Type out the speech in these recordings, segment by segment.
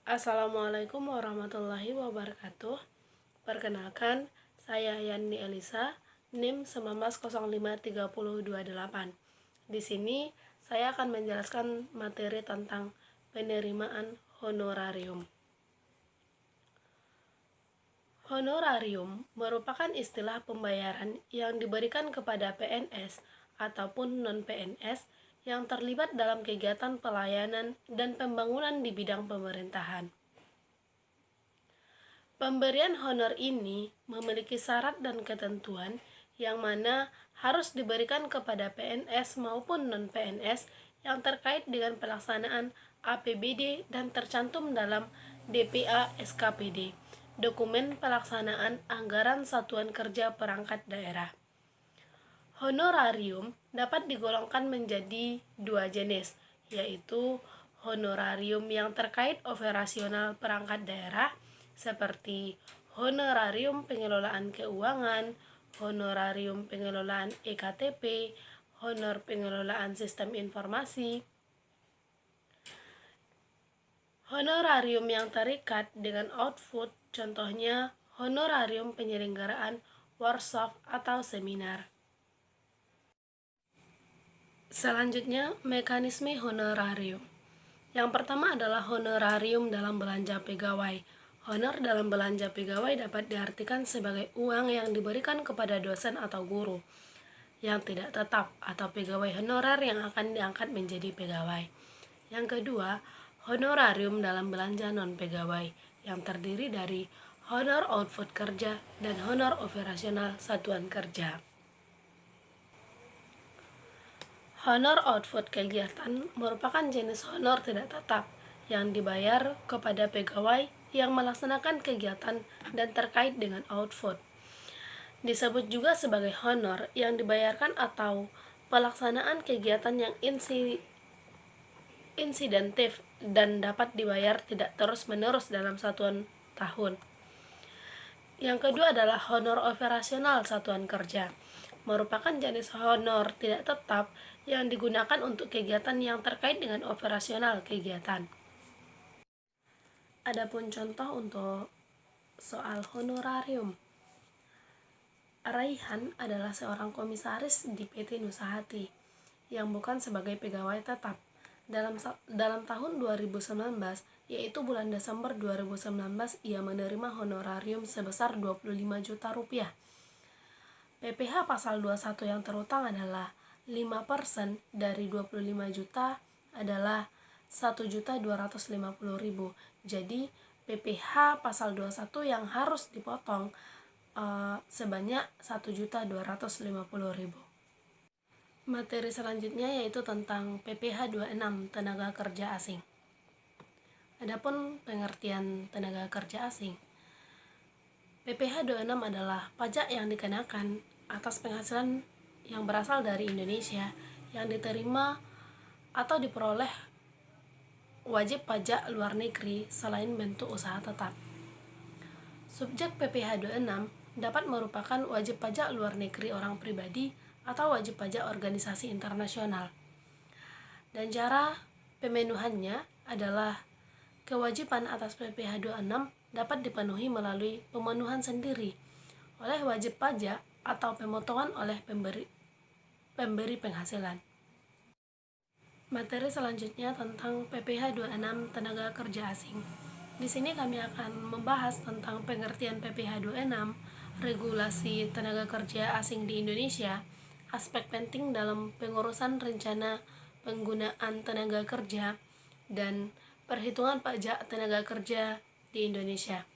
Assalamualaikum warahmatullahi wabarakatuh. Perkenalkan, saya Yani Elisa, NIM 19053028. Di sini saya akan menjelaskan materi tentang penerimaan honorarium. Honorarium merupakan istilah pembayaran yang diberikan kepada PNS ataupun non-PNS yang terlibat dalam kegiatan pelayanan dan pembangunan di bidang pemerintahan. Pemberian honor ini memiliki syarat dan ketentuan yang mana harus diberikan kepada PNS maupun non-PNS yang terkait dengan pelaksanaan APBD dan tercantum dalam DPA SKPD, Dokumen Pelaksanaan Anggaran Satuan Kerja Perangkat Daerah. Honorarium dapat digolongkan menjadi dua jenis, yaitu honorarium yang terkait operasional perangkat daerah, seperti honorarium pengelolaan keuangan, honorarium pengelolaan EKTP, honor pengelolaan sistem informasi. Honorarium yang terikat dengan output, contohnya honorarium penyelenggaraan workshop atau seminar. Selanjutnya, mekanisme honorarium. Yang pertama adalah honorarium dalam belanja pegawai. Honor dalam belanja pegawai dapat diartikan sebagai uang yang diberikan kepada dosen atau guru yang tidak tetap atau pegawai honorer yang akan diangkat menjadi pegawai. Yang kedua, honorarium dalam belanja non-pegawai yang terdiri dari honor output kerja dan honor operasional satuan kerja. Honor output kegiatan merupakan jenis honor tidak tetap yang dibayar kepada pegawai yang melaksanakan kegiatan dan terkait dengan output. Disebut juga sebagai honor yang dibayarkan atau pelaksanaan kegiatan yang insidentif dan dapat dibayar tidak terus-menerus dalam satuan tahun. Yang kedua adalah honor operasional satuan kerja. Merupakan jenis honor tidak tetap yang digunakan untuk kegiatan yang terkait dengan operasional kegiatan. Adapun contoh untuk soal honorarium. Raihan adalah seorang komisaris di PT Nusahati yang bukan sebagai pegawai tetap. Dalam tahun 2019, yaitu bulan Desember 2019, ia menerima honorarium sebesar 25 juta rupiah. PPh pasal 21 yang terutang adalah 5% dari 25 juta adalah 1.250.000. Jadi PPh pasal 21 yang harus dipotong sebanyak 1.250.000. Materi selanjutnya yaitu tentang PPh 26 tenaga kerja asing. Adapun pengertian tenaga kerja asing. PPh 26 adalah pajak yang dikenakan atas penghasilan yang berasal dari Indonesia yang diterima atau diperoleh wajib pajak luar negeri selain bentuk usaha tetap. Subjek PPh 26 dapat merupakan wajib pajak luar negeri orang pribadi atau wajib pajak organisasi internasional. Dan cara pemenuhannya adalah kewajiban atas PPh 26 dapat dipenuhi melalui pemenuhan sendiri oleh wajib pajak atau pemotongan oleh pemberi penghasilan. Materi selanjutnya tentang PPh 26 tenaga kerja asing. Di sini kami akan membahas tentang pengertian PPh 26, regulasi tenaga kerja asing di Indonesia, aspek penting dalam pengurusan rencana penggunaan tenaga kerja, dan perhitungan pajak tenaga kerja di Indonesia.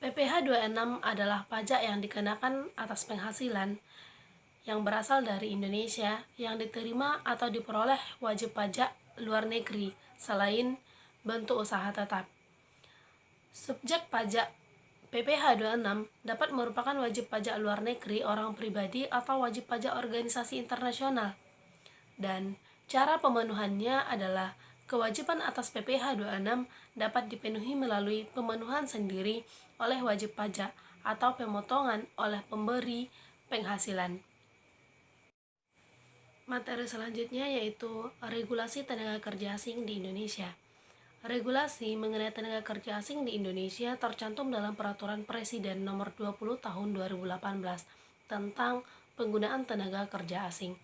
PPh 26 adalah pajak yang dikenakan atas penghasilan yang berasal dari Indonesia yang diterima atau diperoleh wajib pajak luar negeri selain bentuk usaha tetap. Subjek pajak PPh 26 dapat merupakan wajib pajak luar negeri orang pribadi atau wajib pajak organisasi internasional. Dan cara pemenuhannya adalah kewajiban atas PPh 26 dapat dipenuhi melalui pemenuhan sendiri oleh wajib pajak atau pemotongan oleh pemberi penghasilan. Materi selanjutnya yaitu regulasi tenaga kerja asing di Indonesia. Regulasi mengenai tenaga kerja asing di Indonesia tercantum dalam Peraturan Presiden Nomor 20 Tahun 2018 tentang penggunaan tenaga kerja asing.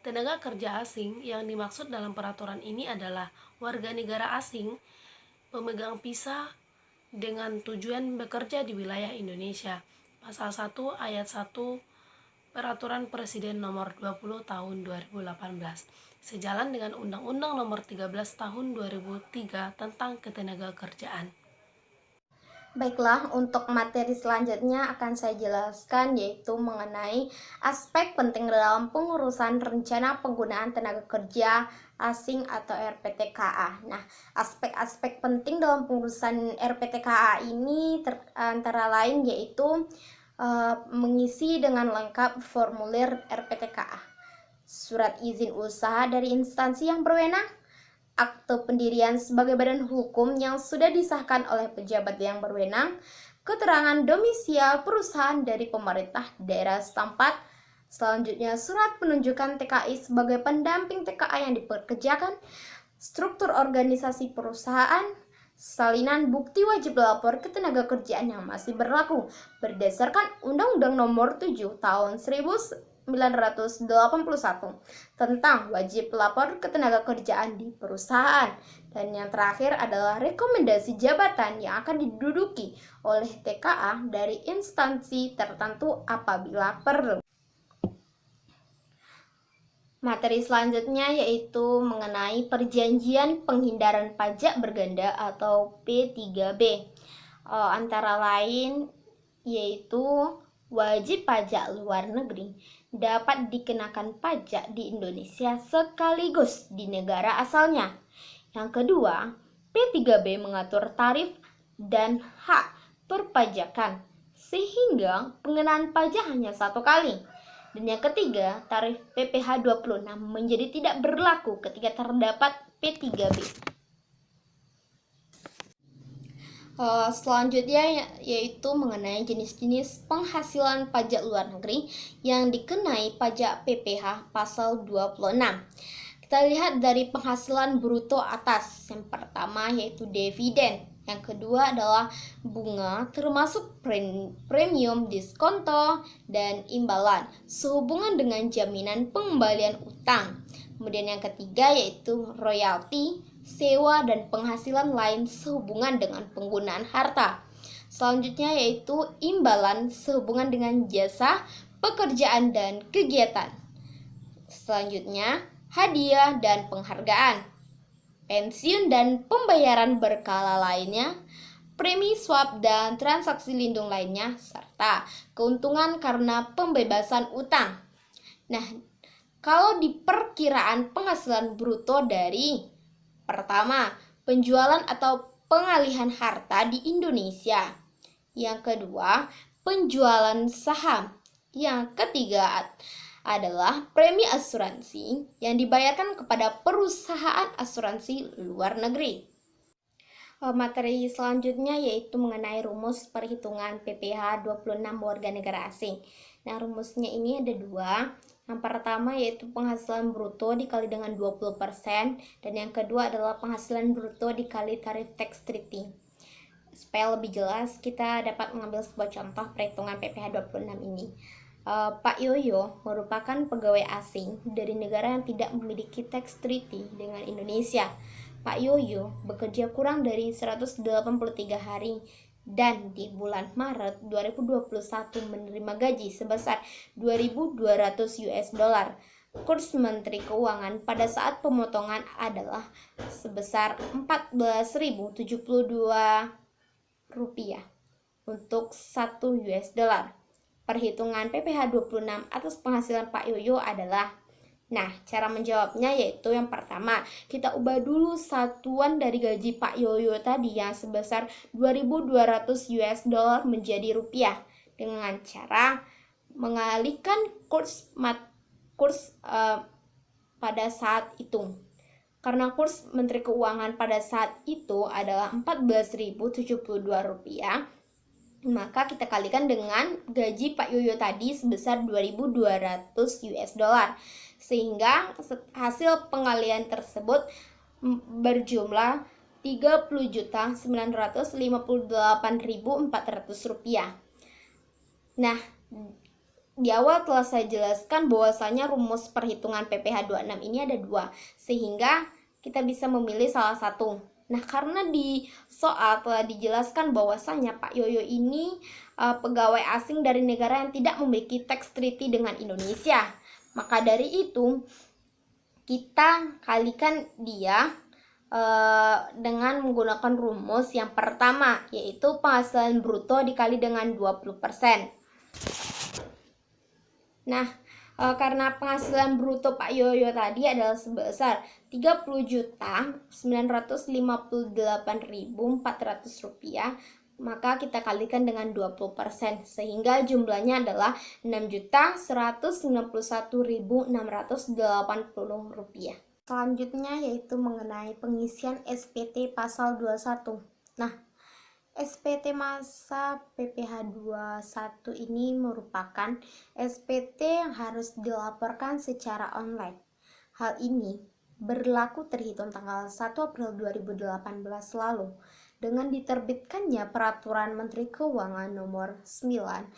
Tenaga kerja asing yang dimaksud dalam peraturan ini adalah warga negara asing pemegang visa dengan tujuan bekerja di wilayah Indonesia. Pasal 1 ayat 1 Peraturan Presiden Nomor 20 Tahun 2018 sejalan dengan Undang-Undang Nomor 13 Tahun 2003 tentang Ketenagakerjaan. Baiklah, untuk materi selanjutnya akan saya jelaskan yaitu mengenai aspek penting dalam pengurusan rencana penggunaan tenaga kerja asing atau RPTKA. Nah, aspek-aspek penting dalam pengurusan RPTKA ini antara lain yaitu mengisi dengan lengkap formulir RPTKA, surat izin usaha dari instansi yang berwenang, akte pendirian sebagai badan hukum yang sudah disahkan oleh pejabat yang berwenang, keterangan domisial perusahaan dari pemerintah daerah setempat, selanjutnya surat penunjukan TKI sebagai pendamping TKA yang dipekerjakan, struktur organisasi perusahaan, salinan bukti wajib lapor ketenagakerjaan yang masih berlaku berdasarkan Undang-Undang Nomor 7 Tahun 1981 tentang wajib lapor ketenagakerjaan di perusahaan. Dan yang terakhir adalah rekomendasi jabatan yang akan diduduki oleh TKA dari instansi tertentu apabila perlu. Materi selanjutnya yaitu mengenai perjanjian penghindaran pajak berganda atau P3B. Antara lain yaitu wajib pajak luar negeri dapat dikenakan pajak di Indonesia sekaligus di negara asalnya. Yang kedua, P3B mengatur tarif dan hak perpajakan sehingga pengenaan pajak hanya satu kali. Dan yang ketiga, tarif PPh 26 menjadi tidak berlaku ketika terdapat P3B. Selanjutnya yaitu mengenai jenis-jenis penghasilan pajak luar negeri yang dikenai pajak PPh pasal 26. Kita lihat dari penghasilan bruto atas. Yang pertama yaitu dividen. Yang kedua adalah bunga termasuk premium, diskonto, dan imbalan sehubungan dengan jaminan pengembalian utang. Kemudian yang ketiga yaitu royalti, sewa, dan penghasilan lain sehubungan dengan penggunaan harta. Selanjutnya yaitu imbalan sehubungan dengan jasa, pekerjaan, dan kegiatan. Selanjutnya hadiah dan penghargaan, pensiun dan pembayaran berkala lainnya, premi swab dan transaksi lindung lainnya, serta keuntungan karena pembebasan utang. Nah, kalau di perkiraan penghasilan bruto dari pertama, penjualan atau pengalihan harta di Indonesia. Yang kedua, penjualan saham. Yang ketiga adalah premi asuransi yang dibayarkan kepada perusahaan asuransi luar negeri. Materi selanjutnya yaitu mengenai rumus perhitungan PPh 26 warga negara asing. Nah, rumusnya ini ada dua. Yang pertama yaitu penghasilan bruto dikali dengan 20% dan yang kedua adalah penghasilan bruto dikali tarif tax treaty. Supaya lebih jelas, kita dapat mengambil sebuah contoh perhitungan PPh 26 ini. Pak Yoyo merupakan pegawai asing dari negara yang tidak memiliki tax treaty dengan Indonesia. Pak Yoyo bekerja kurang dari 183 hari dan di bulan Maret 2021 menerima gaji sebesar 2.200 US dollar. Kurs Menteri Keuangan pada saat pemotongan adalah sebesar 14.072 rupiah untuk 1 US dollar. Perhitungan PPh 26 atas penghasilan Pak Yoyo adalah Nah, cara menjawabnya yaitu yang pertama, kita ubah dulu satuan dari gaji Pak Yoyo tadi yang sebesar 2.200 US dollar menjadi rupiah dengan cara mengalihkan kurs pada saat itu. Karena kurs Menteri Keuangan pada saat itu adalah 14.072 rupiah, maka kita kalikan dengan gaji Pak Yoyo tadi sebesar 2.200 US dollar. Sehingga hasil pengalihan tersebut berjumlah 30.958.400 rupiah. Nah, di awal telah saya jelaskan bahwasanya rumus perhitungan PPh 26 ini ada dua, sehingga kita bisa memilih salah satu. Nah, karena di soal telah dijelaskan bahwasanya Pak Yoyo ini pegawai asing dari negara yang tidak memiliki tax treaty dengan Indonesia, maka dari itu kita kalikan dia dengan menggunakan rumus yang pertama, yaitu penghasilan bruto dikali dengan 20%. Nah, karena penghasilan bruto Pak Yoyo tadi adalah sebesar 30.958.400 rupiah, maka kita kalikan dengan 20%, sehingga jumlahnya adalah 6.191.680 rupiah. Selanjutnya yaitu mengenai pengisian SPT pasal 21. Nah, SPT masa PPh 21 ini merupakan SPT yang harus dilaporkan secara online. Hal ini berlaku terhitung tanggal 1 April 2018 lalu dengan diterbitkannya Peraturan Menteri Keuangan Nomor 9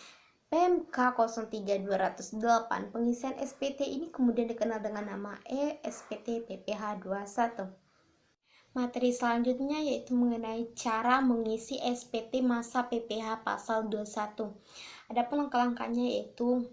PMK 03/208. Pengisian SPT ini kemudian dikenal dengan nama SPT PPh 21. Materi selanjutnya yaitu mengenai cara mengisi SPT masa PPh pasal 21. Adapun langkah-langkahnya yaitu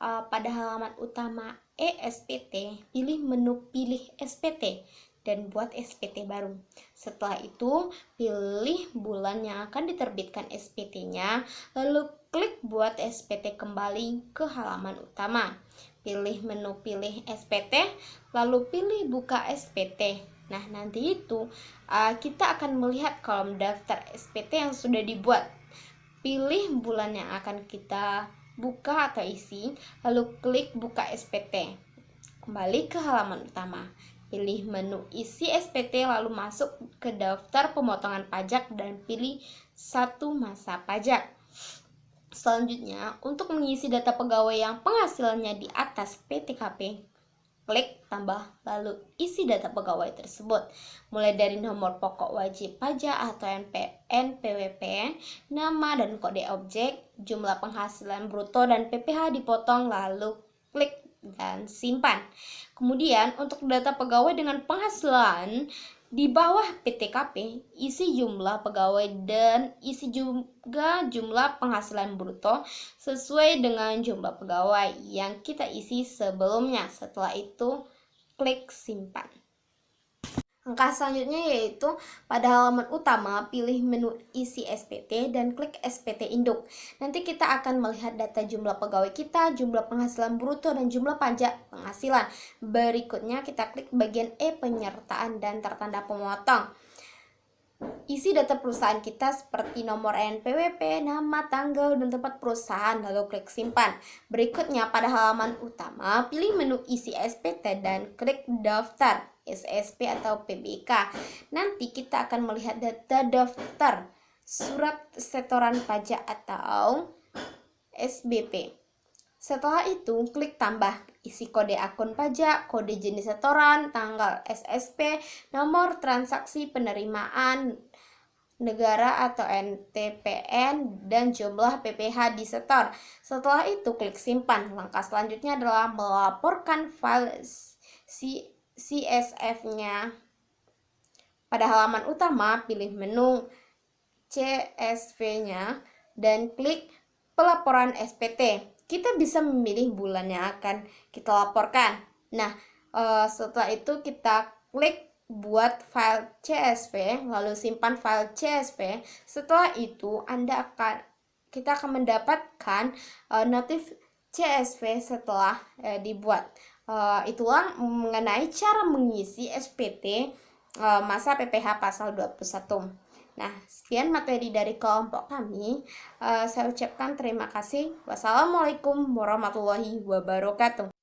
pada halaman utama SPT, pilih menu pilih SPT dan buat SPT baru. Setelah itu, pilih bulan yang akan diterbitkan SPT-nya, lalu klik buat SPT kembali ke halaman utama. Pilih menu pilih SPT, lalu pilih buka SPT. Nah, nanti itu kita akan melihat kolom daftar SPT yang sudah dibuat. Pilih bulan yang akan kita buka atau isi, lalu klik buka SPT. Kembali ke halaman utama. Pilih menu isi SPT, lalu masuk ke daftar pemotongan pajak dan pilih satu masa pajak. Selanjutnya, untuk mengisi data pegawai yang penghasilannya di atas PTKP, klik tambah lalu isi data pegawai tersebut, mulai dari nomor pokok wajib pajak atau NPWP, nama dan kode objek, jumlah penghasilan bruto dan PPh dipotong, lalu klik dan simpan. Kemudian untuk data pegawai dengan penghasilan di bawah PTKP, isi jumlah pegawai dan isi juga jumlah penghasilan bruto sesuai dengan jumlah pegawai yang kita isi sebelumnya. Setelah itu, klik simpan. Langkah selanjutnya yaitu pada halaman utama, pilih menu isi SPT dan klik SPT induk. Nanti kita akan melihat data jumlah pegawai kita, jumlah penghasilan bruto, dan jumlah pajak penghasilan. Berikutnya kita klik bagian penyertaan dan tertanda pemotong. Isi data perusahaan kita seperti nomor NPWP, nama, tanggal, dan tempat perusahaan, lalu klik simpan. Berikutnya pada halaman utama, pilih menu isi SPT dan klik daftar SSP atau PBK. Nanti kita akan melihat data daftar surat setoran pajak atau SBP. Setelah itu, klik tambah, isi kode akun pajak, kode jenis setoran, tanggal SSP, nomor transaksi penerimaan negara atau NTPN, dan jumlah PPh disetor. Setelah itu, klik simpan. Langkah selanjutnya adalah melaporkan file CSV-nya. Pada halaman utama, pilih menu CSV-nya dan klik pelaporan SPT. Kita bisa memilih bulan yang akan kita laporkan. Nah, setelah itu kita klik buat file CSV, lalu simpan file CSV. Setelah itu, kita akan mendapatkan notif CSV setelah dibuat. Itulah mengenai cara mengisi SPT masa PPH pasal 21. Nah, sekian materi dari kelompok kami. Saya ucapkan terima kasih. Wassalamualaikum warahmatullahi wabarakatuh.